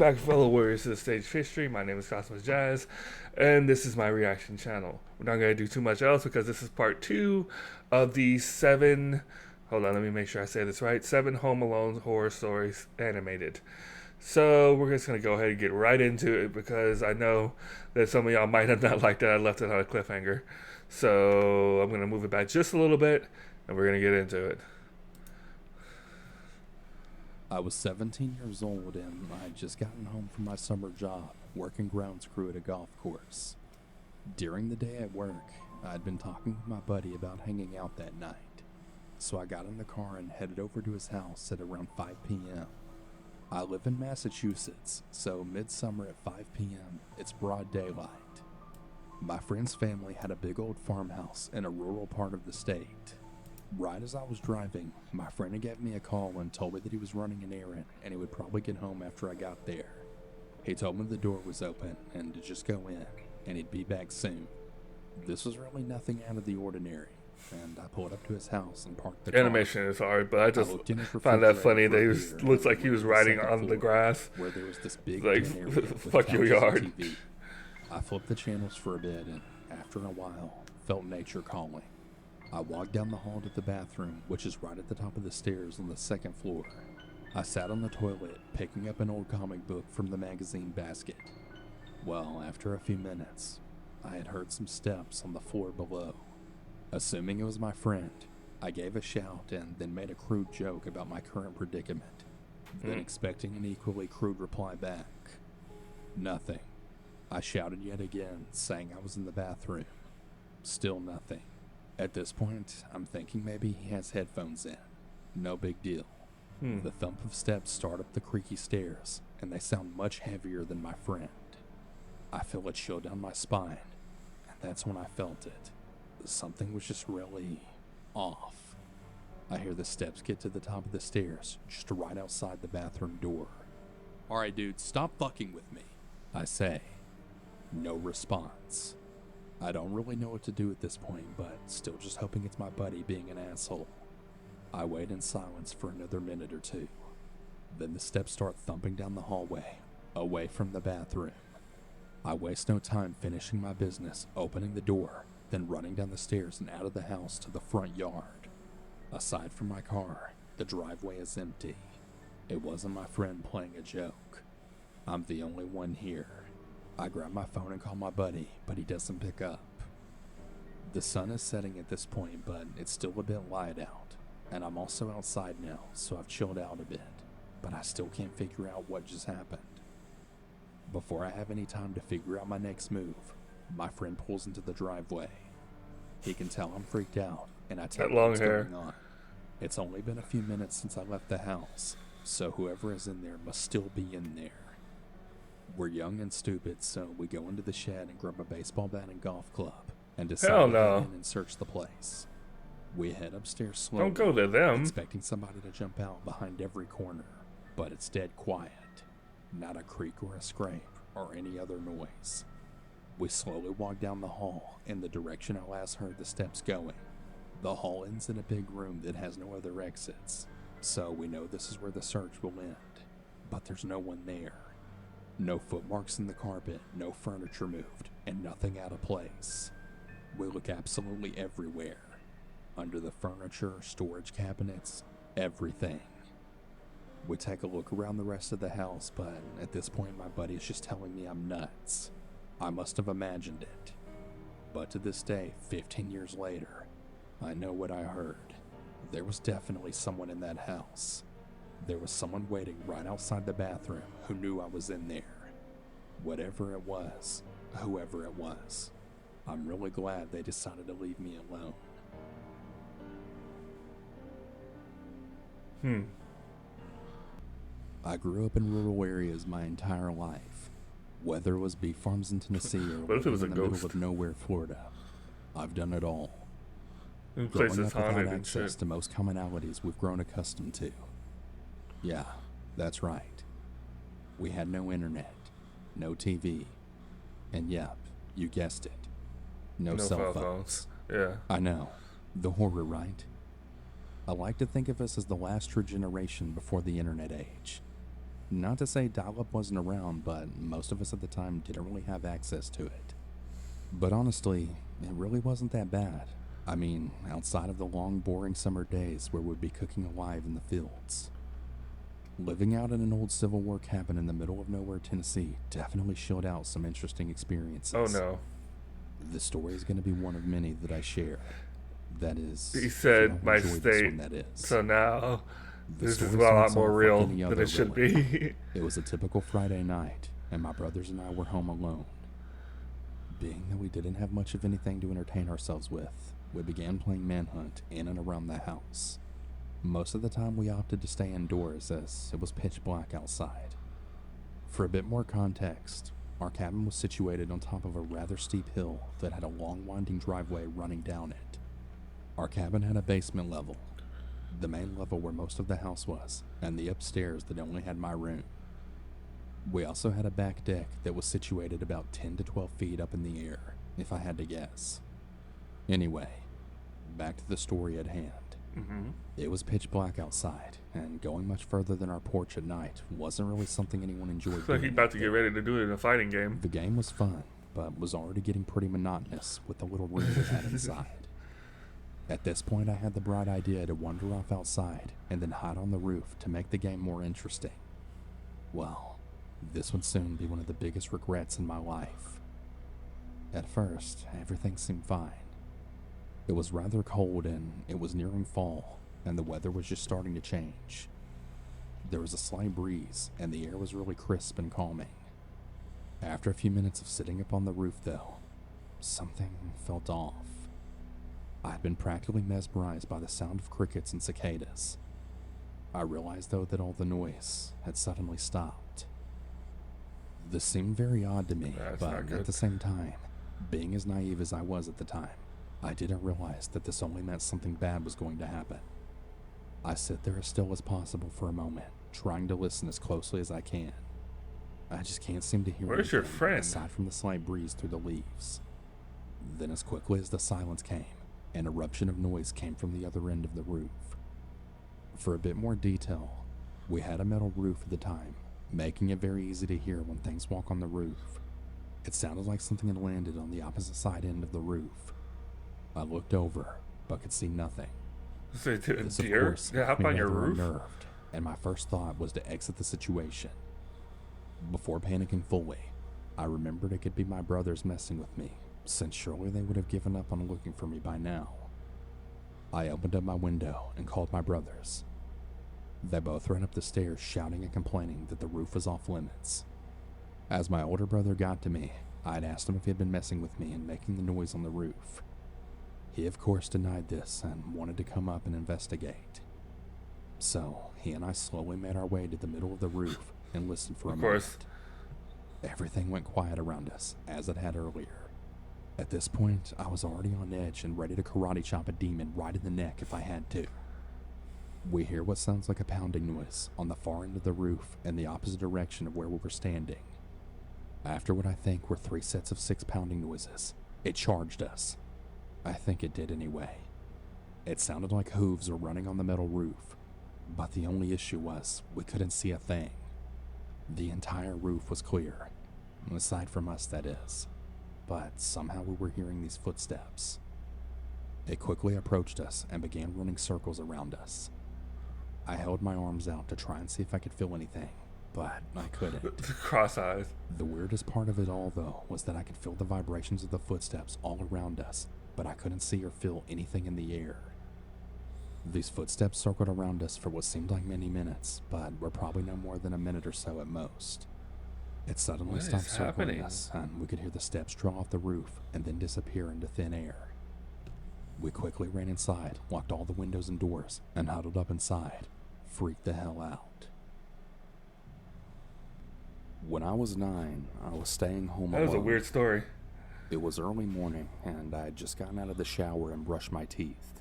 back, fellow warriors, to the stage of history. My name is Cosmos Jazz, and this is my reaction channel. We're not going to do too much else because this is part two of the seven. Hold on, let me make sure I say this right. 7 Home Alone horror stories animated. So we're just going to go ahead and get right into it because I know that some of y'all might have not liked that I left it on a cliffhanger. So I'm going to move it back just a little bit, and we're going to get into it. I was 17 years old and I had just gotten home from my summer job, working grounds crew at a golf course. During the day at work, I had been talking with my buddy about hanging out that night. So I got in the car and headed over to his house at around 5 p.m. I live in Massachusetts, so midsummer at 5 p.m., it's broad daylight. My friend's family had a big old farmhouse in a rural part of the state. Right as I was driving, my friend gave me a call and told me that he was running an errand and he would probably get home after I got there. He told me the door was open and to just go in, and he'd be back soon. This was really nothing out of the ordinary, and I pulled up to his house and parked the car. Animation is hard, but I just find that funny that looks like he was riding on the grass. Where there was this big like, area with fuck your yard. TV. I flipped the channels for a bit and, after a while, felt nature calling. I walked down the hall to the bathroom, which is right at the top of the stairs on the second floor. I sat on the toilet, picking up an old comic book from the magazine basket. Well, after a few minutes, I had heard some steps on the floor below. Assuming it was my friend, I gave a shout and then made a crude joke about my current predicament, then expecting an equally crude reply back. Nothing. I shouted yet again, saying I was in the bathroom. Still nothing. At this point, I'm thinking maybe he has headphones in. No big deal. The thump of steps start up the creaky stairs, and they sound much heavier than my friend. I feel a chill down my spine, and that's when I felt it. Something was just really off. I hear the steps get to the top of the stairs, just right outside the bathroom door. "Alright, dude, stop fucking with me," I say. No response. I don't really know what to do at this point, but still just hoping it's my buddy being an asshole. I wait in silence for another minute or two. Then the steps start thumping down the hallway, away from the bathroom. I waste no time finishing my business, opening the door, then running down the stairs and out of the house to the front yard. Aside from my car, the driveway is empty. It wasn't my friend playing a joke. I'm the only one here. I grab my phone and call my buddy, but he doesn't pick up. The sun is setting at this point, but it's still a bit light out, and I'm also outside now, so I've chilled out a bit, but I still can't figure out what just happened. Before I have any time to figure out my next move, my friend pulls into the driveway. He can tell I'm freaked out, and I tell him what's going on. It's only been a few minutes since I left the house, so whoever is in there must still be in there. We're young and stupid, so we go into the shed and grab a baseball bat and golf club and decide to head in and search the place. We head upstairs slowly, Don't go to them. expecting somebody to jump out behind every corner, but it's dead quiet. Not a creak or a scrape or any other noise. We slowly walk down the hall in the direction I last heard the steps going. The hall ends in a big room that has no other exits, so we know this is where the search will end, but there's no one there. No footmarks in the carpet, no furniture moved, and nothing out of place. We look absolutely everywhere. Under the furniture, storage cabinets, everything. We take a look around the rest of the house, but at this point my buddy is just telling me I'm nuts. I must have imagined it. But to this day, 15 years later, I know what I heard. There was definitely someone in that house. There was someone waiting right outside the bathroom who knew I was in there. Whatever it was, whoever it was, I'm really glad they decided to leave me alone. I grew up in rural areas my entire life. Whether it was beef farms in Tennessee or What if it was in a the ghost? middle of nowhere, Florida, I've done it all. The Growing place is up without haunted and access shit. to most commonalities we've grown accustomed to. Yeah, that's right. We had no internet, no TV, and yep, you guessed it, no cell phones. Yeah. I know, the horror, right? I like to think of us as the last true generation before the internet age. Not to say dial-up wasn't around, but most of us at the time didn't really have access to it. But honestly, it really wasn't that bad. I mean, outside of the long, boring summer days where we'd be cooking alive in the fields. Living out in an old Civil War cabin in the middle of nowhere, Tennessee, definitely showed out some interesting experiences. Oh no. The story is going to be one of many that I share. That is, He if you said don't my enjoy this state. one, that is. So now The this is story a lot starts more off real like any than other, it should really. be. It was a typical Friday night, and my brothers and I were home alone. Being that we didn't have much of anything to entertain ourselves with, we began playing Manhunt in and around the house. Most of the time we opted to stay indoors as it was pitch black outside. For a bit more context, our cabin was situated on top of a rather steep hill that had a long winding driveway running down it. Our cabin had a basement level, the main level where most of the house was, and the upstairs that only had my room. We also had a back deck that was situated about 10 to 12 feet up in the air, if I had to guess. Anyway, back to the story at hand. It was pitch black outside, and going much further than our porch at night wasn't really something anyone enjoyed So doing. he's about to get ready to do it in a fighting game. The game was fun, but was already getting pretty monotonous with the little room we had inside. At this point, I had the bright idea to wander off outside and then hide on the roof to make the game more interesting. Well, this would soon be one of the biggest regrets in my life. At first, everything seemed fine. It was rather cold and it was nearing fall, and the weather was just starting to change. There was a slight breeze, and the air was really crisp and calming. After a few minutes of sitting up on the roof, though, something felt off. I had been practically mesmerized by the sound of crickets and cicadas. I realized, though, that all the noise had suddenly stopped. This seemed very odd to me, That's but not good. at the same time, being as naive as I was at the time, I didn't realize that this only meant something bad was going to happen. I sit there as still as possible for a moment, trying to listen as closely as I can. I just can't seem to hear Where's your anything friend? aside from the slight breeze through the leaves. Then as quickly as the silence came, an eruption of noise came from the other end of the roof. For a bit more detail, we had a metal roof at the time, making it very easy to hear when things walk on the roof. It sounded like something had landed on the opposite side end of the roof. I looked over, but could see nothing. So, This, of deer? course, Yeah, left hop me on your rather roof. unnerved, and my first thought was to exit the situation. Before panicking fully, I remembered it could be my brothers messing with me, since surely they would have given up on looking for me by now. I opened up my window and called my brothers. They both ran up the stairs shouting and complaining that the roof was off limits. As my older brother got to me, I had asked him if he had been messing with me and making the noise on the roof. He of course denied this and wanted to come up and investigate. So he and I slowly made our way to the middle of the roof and listened for a Of course. moment. Everything went quiet around us, as it had earlier. At this point, I was already on edge and ready to karate chop a demon right in the neck if I had to. We hear what sounds like a pounding noise on the far end of the roof in the opposite direction of where we were standing. After what I think were 3 sets of 6 pounding noises, it charged us. I think it did anyway. It sounded like hooves were running on the metal roof, but the only issue was we couldn't see a thing. The entire roof was clear, aside from us, that is, but somehow we were hearing these footsteps. It quickly approached us and began running circles around us. I held my arms out to try and see if I could feel anything, but I couldn't. Cross eyes. The weirdest part of it all, though, was that I could feel the vibrations of the footsteps all around us, but I couldn't see or feel anything in the air. These footsteps circled around us for what seemed like many minutes, but were probably no more than a minute or so at most. It suddenly What stopped is circling happening? us, and we could hear the steps draw off the roof and then disappear into thin air. We quickly ran inside, locked all the windows and doors, and huddled up inside, freaked the hell out. When I was 9, I was staying home That was a alone. weird story. It was early morning, and I had just gotten out of the shower and brushed my teeth.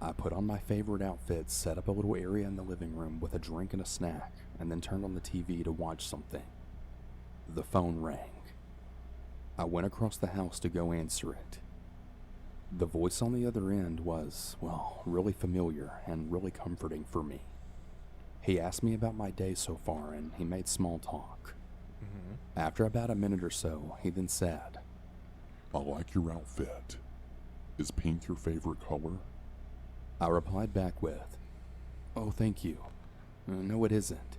I put on my favorite outfit, set up a little area in the living room with a drink and a snack, and then turned on the TV to watch something. The phone rang. I went across the house to go answer it. The voice on the other end was, well, really familiar and really comforting for me. He asked me about my day so far, and he made small talk. After about a minute or so, he then said, I like your outfit. Is pink your favorite color? I replied back with, "Oh, thank you. No, it isn't."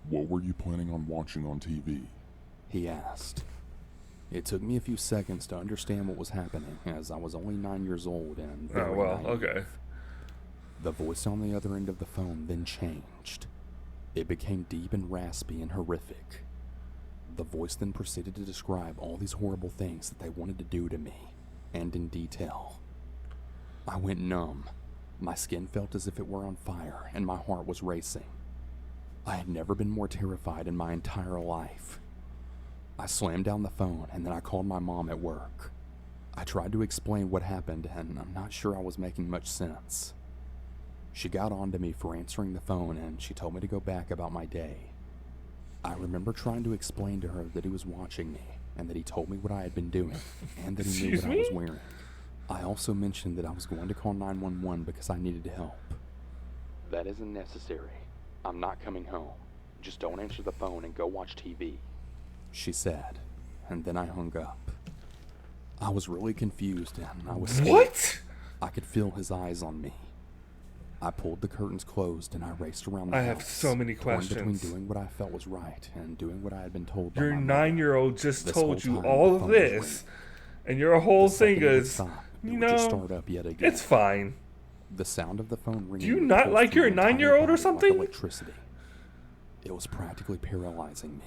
What were you planning on watching on TV? He asked. It took me a few seconds to understand what was happening, as I was only 9 years old and very Oh, well, naive. okay. The voice on the other end of the phone then changed. It became deep and raspy and horrific. The voice then proceeded to describe all these horrible things that they wanted to do to me, and in detail. I went numb. My skin felt as if it were on fire, and my heart was racing. I had never been more terrified in my entire life. I slammed down the phone, and then I called my mom at work. I tried to explain what happened, and I'm not sure I was making much sense. She got on to me for answering the phone, and she told me to go back about my day. I remember trying to explain to her that he was watching me, and that he told me what I had been doing, and that he knew Excuse what I was me? wearing. I also mentioned that I was going to call 911 because I needed help. "That isn't necessary. I'm not coming home. Just don't answer the phone and go watch TV," she said, and then I hung up. I was really confused, and I was scared. What? I could feel his eyes on me. I pulled the curtains closed and I raced around the I house. have so many torn questions. between doing what I felt was right and doing what I had been told by Your my mother. 9-year-old just This told whole you time, all the of phone was this, ringing. and your whole The thing second it would is, stop, it you would just know, start up yet again. it's fine. The sound of the phone ringing. Do you would not pulse like through your my entire 9-year-old or body like something? electricity. It was practically paralyzing me.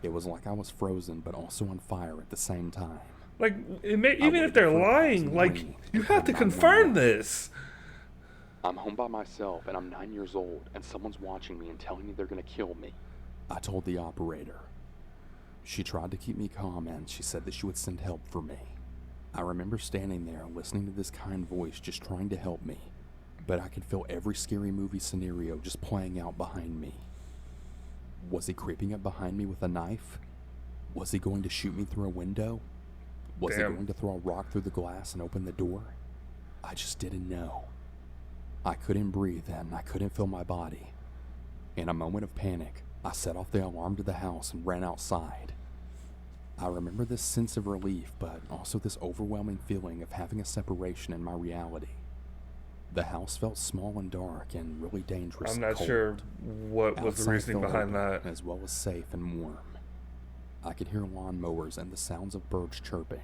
It was like I was frozen but also on fire at the same time. Like, even waited if they're for a pause lying, and like, ringing you and have to called confirm 911. this. "I'm home by myself and I'm 9 years old and someone's watching me and telling me they're gonna kill me," I told the operator. She tried to keep me calm and she said that she would send help for me. I remember standing there listening to this kind voice just trying to help me, but I could feel every scary movie scenario just playing out behind me. Was he creeping up behind me with a knife? Was he going to shoot me through a window? Was Damn. he going to throw a rock through the glass and open the door? I just didn't know. I couldn't breathe and I couldn't feel my body. In a moment of panic, I set off the alarm to the house and ran outside. I remember this sense of relief, but also this overwhelming feeling of having a separation in my reality. The house felt small and dark and really dangerous. I'm and not cold. sure what was the Outside reasoning felt behind open, that. as well as safe and warm. I could hear lawnmowers and the sounds of birds chirping.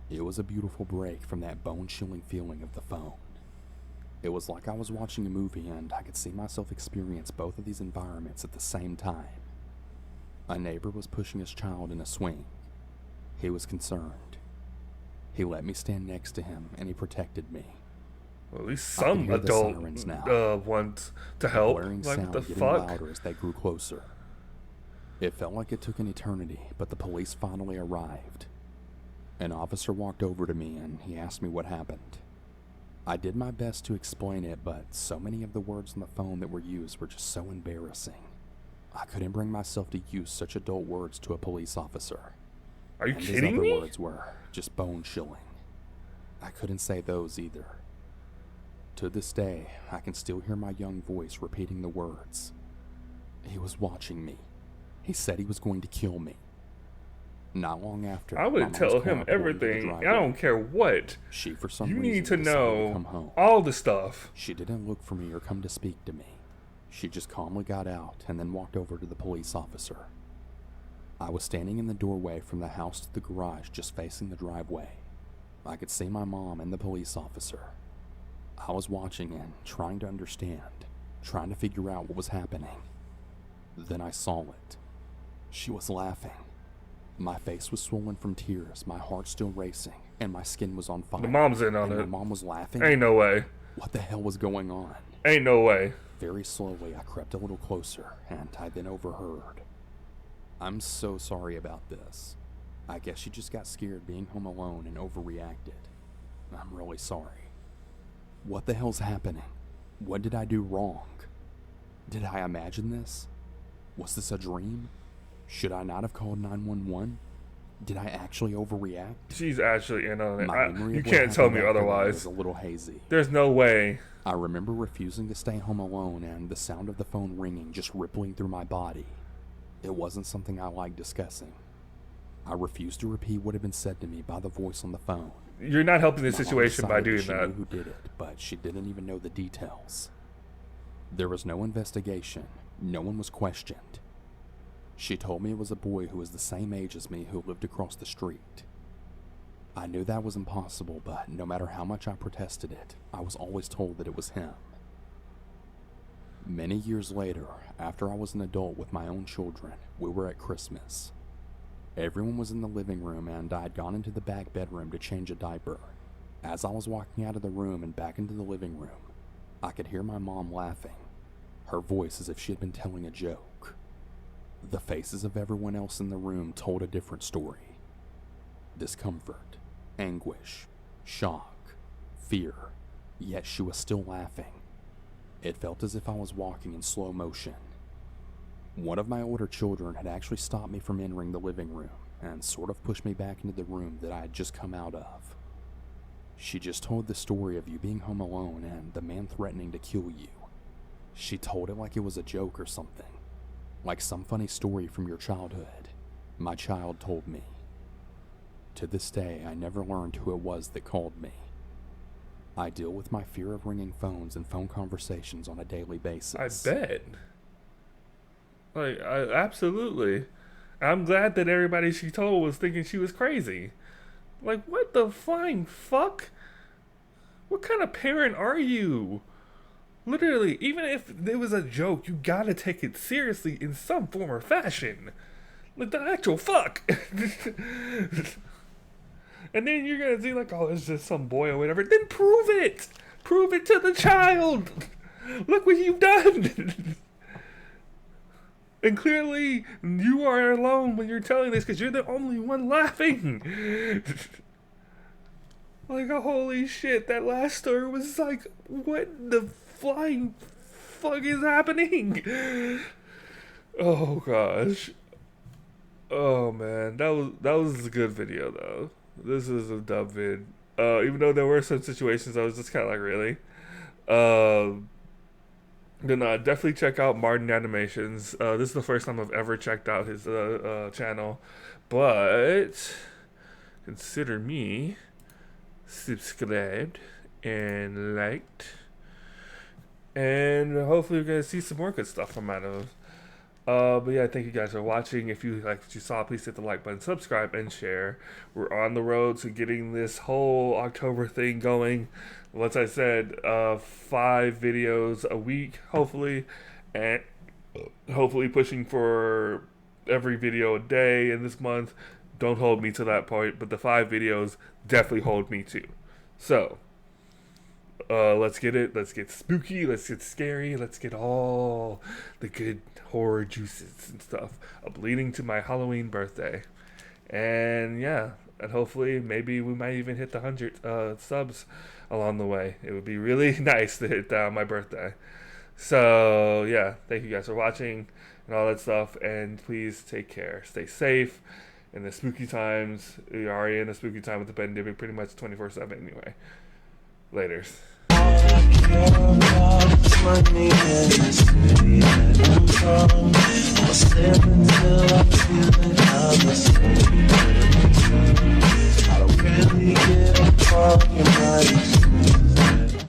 It was a beautiful break from that bone-chilling feeling of the phone. It was like I was watching a movie and I could see myself experience both of these environments at the same time. A neighbor was pushing his child in a swing. He was concerned. He let me stand next to him and he protected me. Well, at least I can some hear the adult sirens now. wants to help. Blaring Like, sound the getting fuck? louder as they grew closer. It felt like it took an eternity, but the police finally arrived. An officer walked over to me and he asked me what happened. I did my best to explain it, but so many of the words on the phone that were used were just so embarrassing. I couldn't bring myself to use such adult words to a police officer. Are you And his kidding other me? words were just bone-chilling. I couldn't say those either. To this day, I can still hear my young voice repeating the words. He was watching me. He said he was going to kill me. Not long after, I my would mom's tell car him pulled into the everything. I driveway. don't care what. She, for some You reason, need to decided to come know home. all the stuff. She didn't look for me or come to speak to me. She just calmly got out and then walked over to the police officer. I was standing in the doorway from the house to the garage, just facing the driveway. I could see my mom and the police officer. I was watching and trying to understand, trying to figure out what was happening. Then I saw it. She was laughing. My face was swollen from tears, my heart still racing, and my skin was on fire. The mom's in on and it. my mom was laughing. Ain't no way. What the hell was going on? Ain't no way. Very slowly, I crept a little closer, and I then overheard. "I'm so sorry about this. I guess you just got scared being home alone and overreacted. I'm really sorry. What the hell's happening? What did I do wrong? Did I imagine this? Was this a dream? Should I not have called 911? Did I actually overreact? She's actually in on it. My memory You of what can't tell happened me that day otherwise. is a little hazy. There's no way. I remember refusing to stay home alone and the sound of the phone ringing just rippling through my body. It wasn't something I liked discussing. I refused to repeat what had been said to me by the voice on the phone. You're not helping the My mom situation by decided doing she that. knew who did it, but she didn't even know the details. There was no investigation. No one was questioned. She told me it was a boy who was the same age as me who lived across the street. I knew that was impossible, but no matter how much I protested it, I was always told that it was him. Many years later, after I was an adult with my own children, we were at Christmas. Everyone was in the living room and I had gone into the back bedroom to change a diaper. As I was walking out of the room and back into the living room, I could hear my mom laughing, her voice as if she had been telling a joke. The faces of everyone else in the room told a different story. Discomfort, anguish, shock, fear, yet she was still laughing. It felt as if I was walking in slow motion. One of my older children had actually stopped me from entering the living room and sort of pushed me back into the room that I had just come out of. She just told the story of you being home alone and the man threatening to kill you. She told it like it was a joke or something, like some funny story from your childhood. My child told me. To this day, I never learned who it was that called me. I deal with my fear of ringing phones and phone conversations on a daily basis. I bet. Absolutely. I'm glad that everybody she told was thinking she was crazy. Like, what the flying fuck? What kind of parent are you? Literally, even if it was a joke, you gotta take it seriously in some form or fashion. Like, the actual fuck. And then you're gonna think like, oh, it's just some boy or whatever. Then prove it! Prove it to the child! Look what you've done! And clearly, you are alone when you're telling this because you're the only one laughing. Like, holy shit, that last story was like, what the flying fuck is happening? Oh gosh. Oh man, that was a good video though. This is a dub vid. Even though there were some situations I was just kind of like, really? Then definitely check out Martin Animations. This is the first time I've ever checked out his channel, but consider me subscribed and liked, and hopefully we're gonna see some more good stuff from out of. But yeah, thank you guys for watching. If you liked what you saw, please hit the like button, subscribe, and share. We're on the road to getting this whole October thing going. Once I said 5 videos a week, hopefully, and hopefully pushing for every video a day in this month. Don't hold me to that point, but the 5 videos definitely hold me to. So, let's get it. Let's get spooky. Let's get scary. Let's get all the good horror juices and stuff up leading to my Halloween birthday. And yeah, and hopefully maybe we might even hit the 100 subs along the way. It would be really nice to hit that on my birthday. So yeah, thank you guys for watching and all that stuff. And please take care. Stay safe in the spooky times. We're already in the spooky time with the pandemic pretty much 24/7 anyway. Laters. Money in the city that I'm from. I'll stay until I feel it out the city. I don't really give a fuck, you might